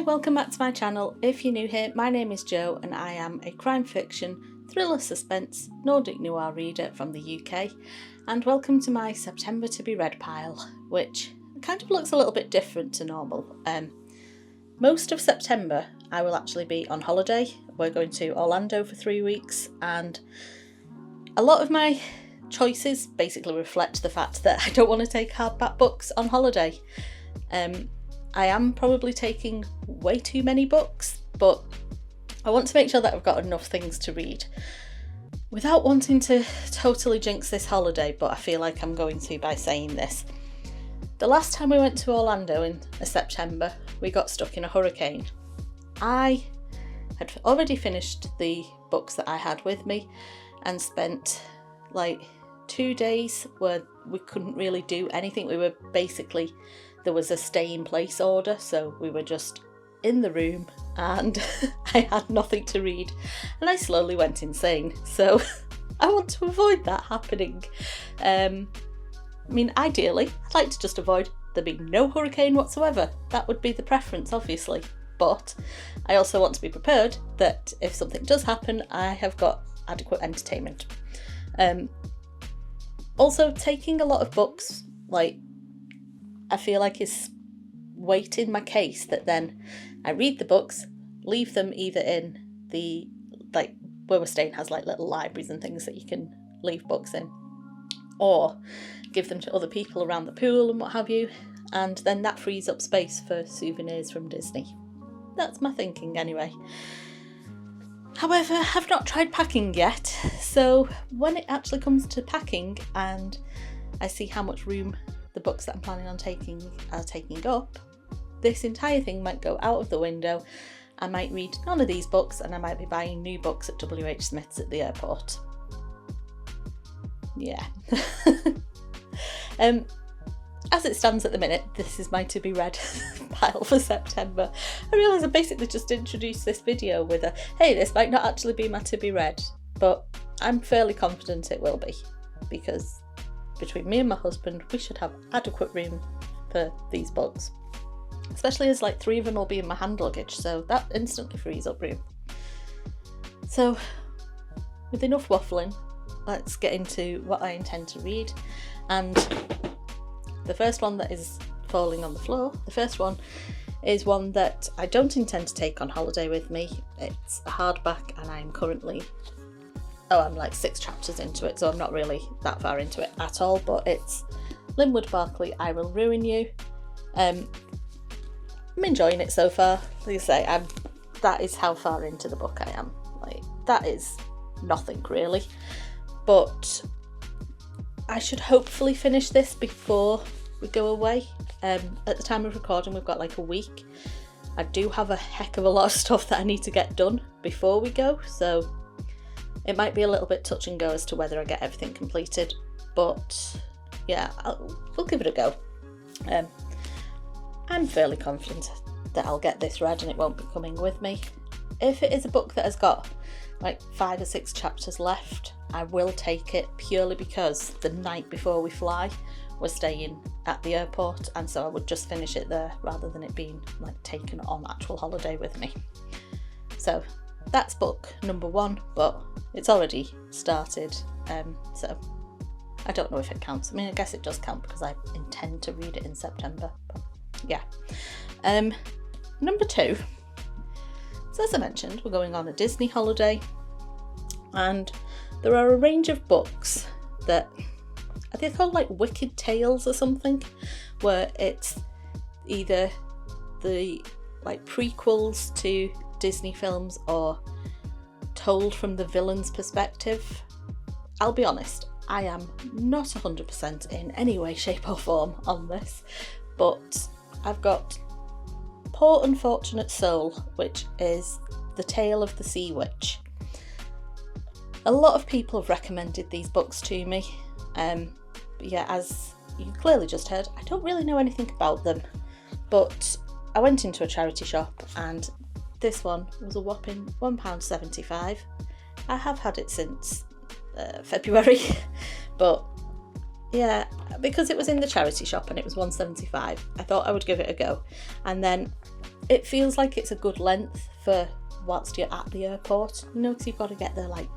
welcome back to my channel. If you're new here, my name is Jo and I am a crime fiction, thriller suspense, Nordic noir reader from the UK, and welcome to my September to be read pile, which kind of looks a little bit different to normal. Most of September I will actually be on holiday. We're going to Orlando for 3 weeks, and a lot of my choices basically reflect the fact that I don't want to take hardback books on holiday. I am probably taking way too many books, but I want to make sure that I've got enough things to read without wanting to totally jinx this holiday, but I feel like I'm going to by saying this. The last time we went to Orlando in September, we got stuck in a hurricane. I had already finished the books that I had with me and spent like 2 days where we couldn't really do anything. There was a stay in place order, so we were just in the room and I had nothing to read and I slowly went insane. So I want to avoid that happening. Ideally, I'd like to just avoid there being no hurricane whatsoever. That would be the preference, obviously. But I also want to be prepared that if something does happen, I have got adequate entertainment. Also, taking a lot of books, I feel like is weight in my case that then I read the books, leave them either in the, where we're staying has little libraries and things that you can leave books in, or give them to other people around the pool and what have you, and then that frees up space for souvenirs from Disney. That's my thinking anyway. However, I've not tried packing yet, so when it actually comes to packing and I see how much room the books that I'm planning on taking are taking up, this entire thing might go out of the window. I might read none of these books and I might be buying new books at WH Smith's at the airport. Yeah. As it stands at the minute, this is my to be read pile for September. I realise I basically just introduced this video with a, hey, this might not actually be my to be read, but I'm fairly confident it will be, because between me and my husband, we should have adequate room for these books. Especially as 3 of them will be in my hand luggage, so that instantly frees up room. So, with enough waffling, let's get into what I intend to read. And the first one that is falling on the floor, the first one is one that I don't intend to take on holiday with me. It's a hardback and I'm currently, I'm 6 chapters into it, so I'm not really that far into it at all, but it's Linwood Barclay, I Will Ruin You. I'm enjoying it so far. Like I say, that is how far into the book I am. That is nothing really, but I should hopefully finish this before we go away. At the time of recording, we've got a week. I do have a heck of a lot of stuff that I need to get done before we go, so it might be a little bit touch and go as to whether I get everything completed, but yeah, we'll give it a go. I'm fairly confident that I'll get this read and it won't be coming with me. If it is a book that has got 5 or 6 chapters left, I will take it purely because the night before we fly, we're staying at the airport, and so I would just finish it there rather than it being taken on actual holiday with me. So that's book number 1, but it's already started, so I don't know if it counts. I guess it does count because I intend to read it in September, but yeah. Number 2. So as I mentioned, we're going on a Disney holiday, and there are a range of books that are they called Wicked Tales or something, where it's either the prequels to Disney films or told from the villain's perspective. I'll be honest, I am not 100% in any way, shape or form on this, but I've got Poor Unfortunate Soul, which is the tale of the Sea Witch. A lot of people have recommended these books to me, but yeah, as you clearly just heard, I don't really know anything about them, but I went into a charity shop and this one was a whopping £1.75. I have had it since February, but yeah, because it was in the charity shop and it was £1.75, I thought I would give it a go. And then it feels like it's a good length for whilst you're at the airport, you know, because you've got to get there like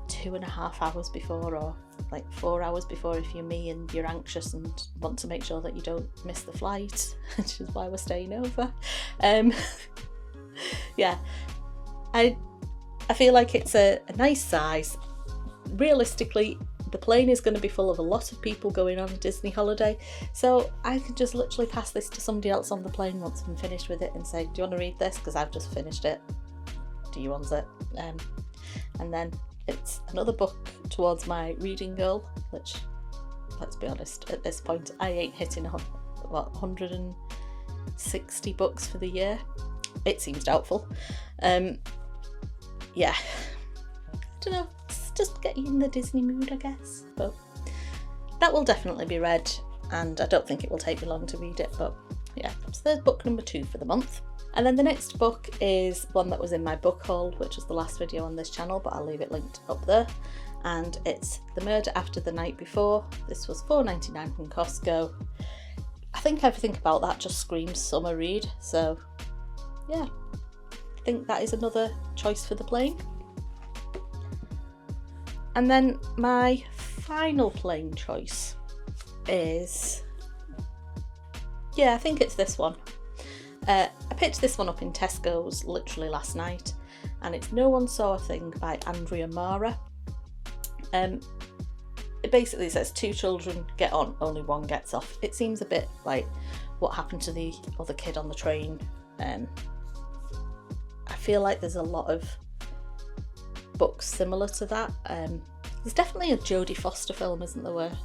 2.5 hours before, or like 4 hours before if you're me and you're anxious and want to make sure that you don't miss the flight, which is why we're staying over. Yeah, I feel like it's a nice size. Realistically, the plane is going to be full of a lot of people going on a Disney holiday, so I can just literally pass this to somebody else on the plane once I'm finished with it and say, do you want to read this? Because I've just finished it. Do you want it? And then it's another book towards my reading goal, which, let's be honest, at this point I ain't hitting 160 books for the year. It seems doubtful. Yeah, I don't know, just get you in the Disney mood, I guess. But that will definitely be read, and I don't think it will take me long to read it. But yeah, so there's book number 2 for the month. And then the next book is one that was in my book haul, which was the last video on this channel, but I'll leave it linked up there. And it's The Murder After the Night Before. This was £4.99 from Costco. I think everything about that just screams summer read, so yeah, I think that is another choice for the plane. And then my final plane choice is, yeah, I think it's this one. I picked this one up in Tesco's literally last night, and it's No One Saw a Thing by Andrea Mara. It basically says 2 children get on, only one gets off. It seems a bit like what happened to the other kid on the train. I feel like there's a lot of books similar to that. There's definitely a Jodie Foster film, isn't there, where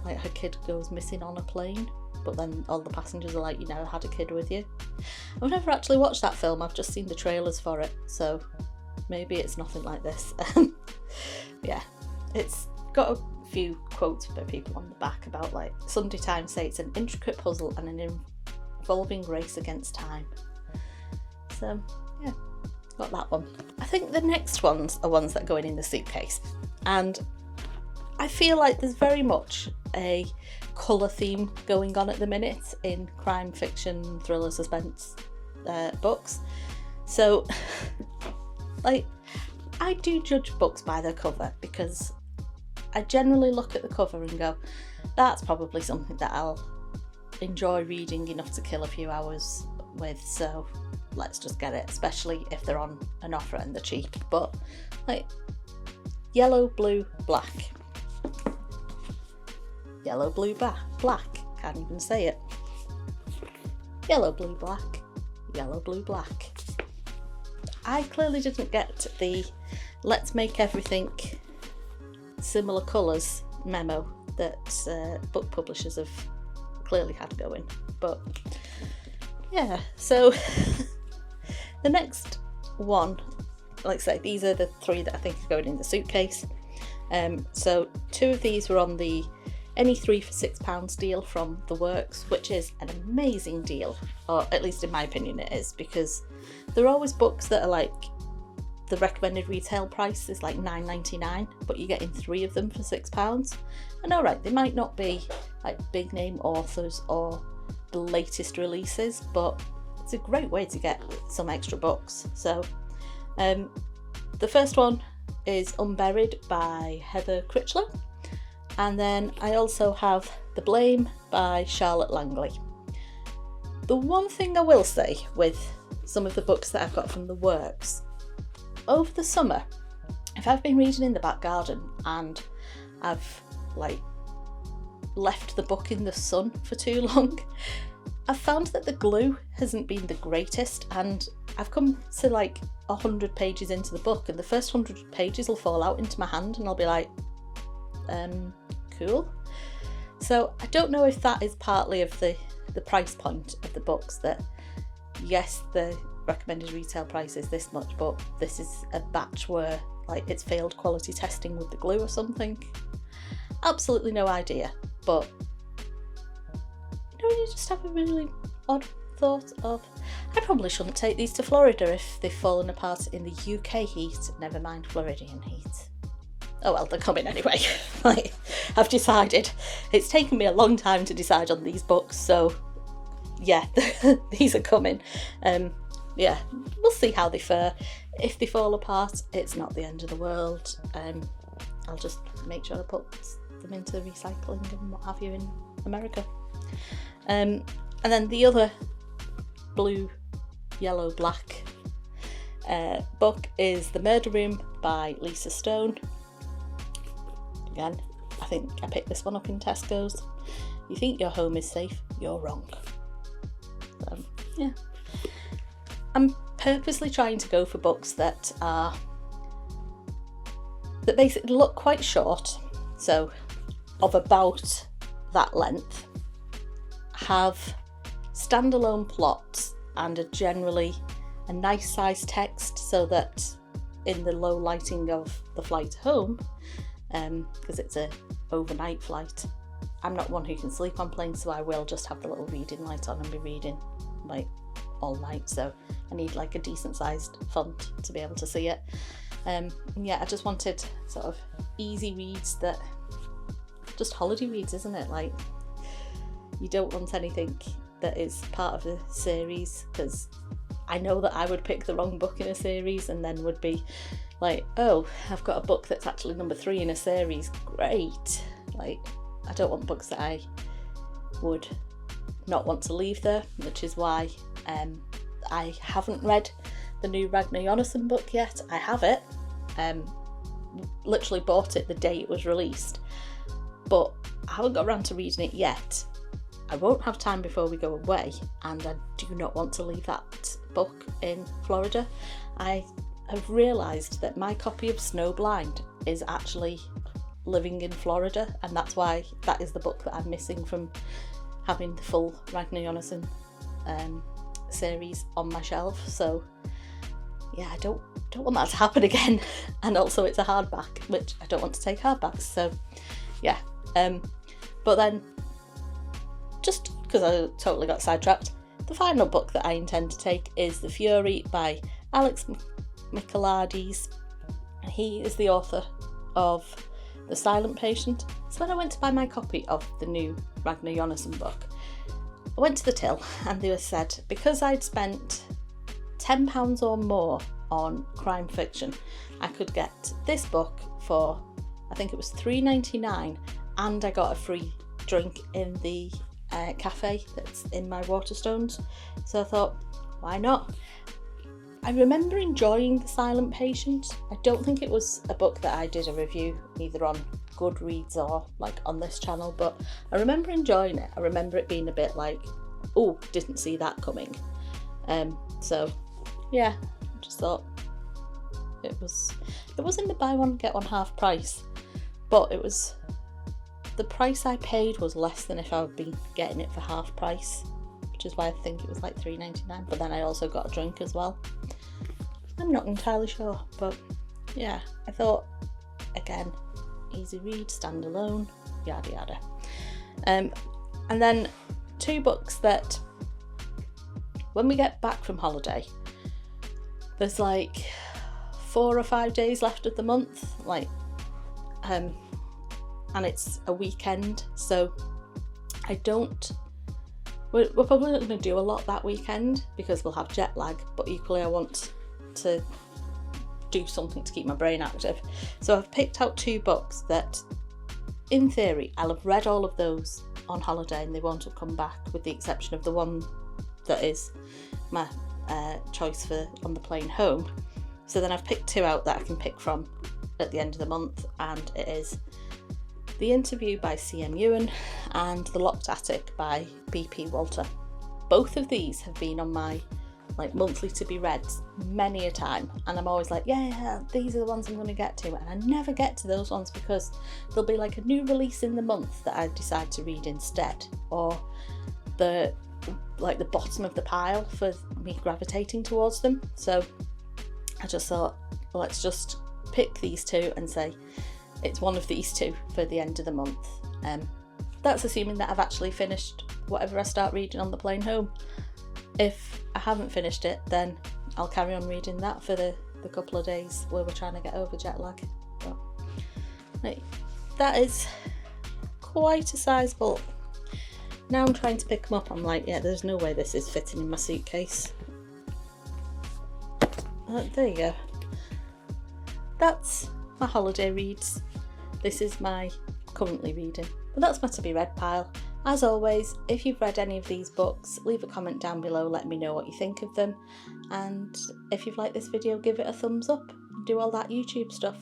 like her kid goes missing on a plane, but then all the passengers are like, you never had a kid with you. I've never actually watched that film, I've just seen the trailers for it, so maybe it's nothing like this. Yeah, it's got a few quotes by people on the back about like Sunday Times say it's an intricate puzzle and an involving race against time. So yeah, got that one. I think the next ones are ones that go in the suitcase, and I feel like there's very much a colour theme going on at the minute in crime fiction, thriller, suspense books. So like, I do judge books by their cover, because I generally look at the cover and go, that's probably something that I'll enjoy reading enough to kill a few hours with, so let's just get it, especially if they're on an offer and they're cheap. But like yellow, blue, black. Yellow, blue, black. Can't even say it. Yellow, blue, black. Yellow, blue, black. I clearly didn't get the let's make everything similar colours memo that book publishers have clearly had going. But yeah, so the next one, like I say, these are the 3 that I think are going in the suitcase. So 2 of these were on the any 3 for £6 deal from The Works, which is an amazing deal, or at least in my opinion it is, because there are always books that are like the recommended retail price is like £9.99, but you're getting 3 of them for £6. And alright, they might not be like big name authors or the latest releases, but it's a great way to get some extra books. So the first one is Unburied by Heather Critchlow, and then I also have The Blame by Charlotte Langley. The one thing I will say with some of the books that I've got from The Works, over the summer, if I've been reading in the back garden and I've like left the book in the sun for too long, I've found that the glue hasn't been the greatest, and I've come to like 100 pages into the book, and the first 100 pages will fall out into my hand and I'll be like, cool. So I don't know if that is partly of the price point of the books, that yes, the recommended retail price is this much, but this is a batch where like it's failed quality testing with the glue or something. Absolutely no idea, but you just have a really odd thought of, I probably shouldn't take these to Florida if they've fallen apart in the UK heat, never mind Floridian heat. oh well, they're coming anyway. Like, I've decided. It's taken me a long time to decide on these books, so yeah, these are coming. Yeah, we'll see how they fare. If they fall apart, it's not the end of the world. I'll just make sure I put them into recycling and what have you in America. And then the other blue, yellow, black book is The Murder Room by Lisa Stone. Again, I think I picked this one up in Tesco's. You think your home is safe, you're wrong. Yeah. I'm purposely trying to go for books that basically look quite short, so of about that length, have standalone plots and are generally a nice sized text, so that in the low lighting of the flight home, because it's a overnight flight, I'm not one who can sleep on planes, so I will just have the little reading light on and be reading like all night, so I need like a decent sized font to be able to see it. Yeah, I just wanted sort of easy reads, that just holiday reads, isn't it? Like, you don't want anything that is part of a series, because I know that I would pick the wrong book in a series and then would be like, oh, I've got a book that's actually number 3 in a series, great. Like, I don't want books that I would not want to leave there, which is why I haven't read the new Ragnar Jonasson book yet. I have it, literally bought it the day it was released, but I haven't got around to reading it yet. I won't have time before we go away, and I do not want to leave that book in Florida. I have realised that my copy of Snowblind is actually living in Florida, and that's why that is the book that I'm missing from having the full Ragnar Jonasson series on my shelf. So yeah, I don't want that to happen again. And also it's a hardback, which I don't want to take hardbacks, so yeah. But then, just because I totally got sidetracked, the final book that I intend to take is The Fury by Alex Michaelides. He is the author of The Silent Patient. So when I went to buy my copy of the new Ragnar Jonasson book, I went to the till and they said, because I'd spent £10 or more on crime fiction, I could get this book for, I think it was £3.99, and I got a free drink in the cafe that's in my Waterstones. So I thought, why not? I remember enjoying The Silent Patient. I don't think it was a book that I did a review either on Goodreads or like on this channel, but I remember enjoying it. I remember it being a bit like, oh, didn't see that coming. So yeah, just thought it was in the buy one get one half price, but it was, the price I paid was less than if I would be getting it for half price, which is why I think it was like £3.99, but then I also got a drink as well. I'm not entirely sure, but yeah, I thought, again, easy read, standalone, yada yada. And then 2 books that, when we get back from holiday, there's like 4 or 5 days left of the month, like, and it's a weekend, so we're probably not going to do a lot that weekend because we'll have jet lag, but equally I want to do something to keep my brain active. So I've picked out 2 books that, in theory, I'll have read all of those on holiday and they won't have come back, with the exception of the one that is my choice for on the plane home. So then I've picked 2 out that I can pick from at the end of the month, and it is The Interview by C.M. Ewan and The Locked Attic by B.P. Walter. Both of these have been on my like monthly to be read many a time, and I'm always like, yeah, these are the ones I'm going to get to, and I never get to those ones because there'll be like a new release in the month that I decide to read instead, or the bottom of the pile for me gravitating towards them. So I just thought, well, let's just pick these 2 and say it's one of these 2 for the end of the month. That's assuming that I've actually finished whatever I start reading on the plane home. If I haven't finished it, then I'll carry on reading that for the couple of days where we're trying to get over jet lag. But Right, that is quite a sizable. Now I'm trying to pick them up, I'm like, yeah, there's no way this is fitting in my suitcase. There you go. That's my holiday reads. This is my currently reading. But that's my to be read pile. As always, if you've read any of these books, leave a comment down below, let me know what you think of them. And if you've liked this video, give it a thumbs up. Do all that YouTube stuff.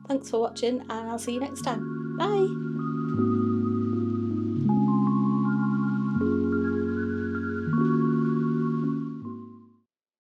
Thanks for watching, and I'll see you next time. Bye!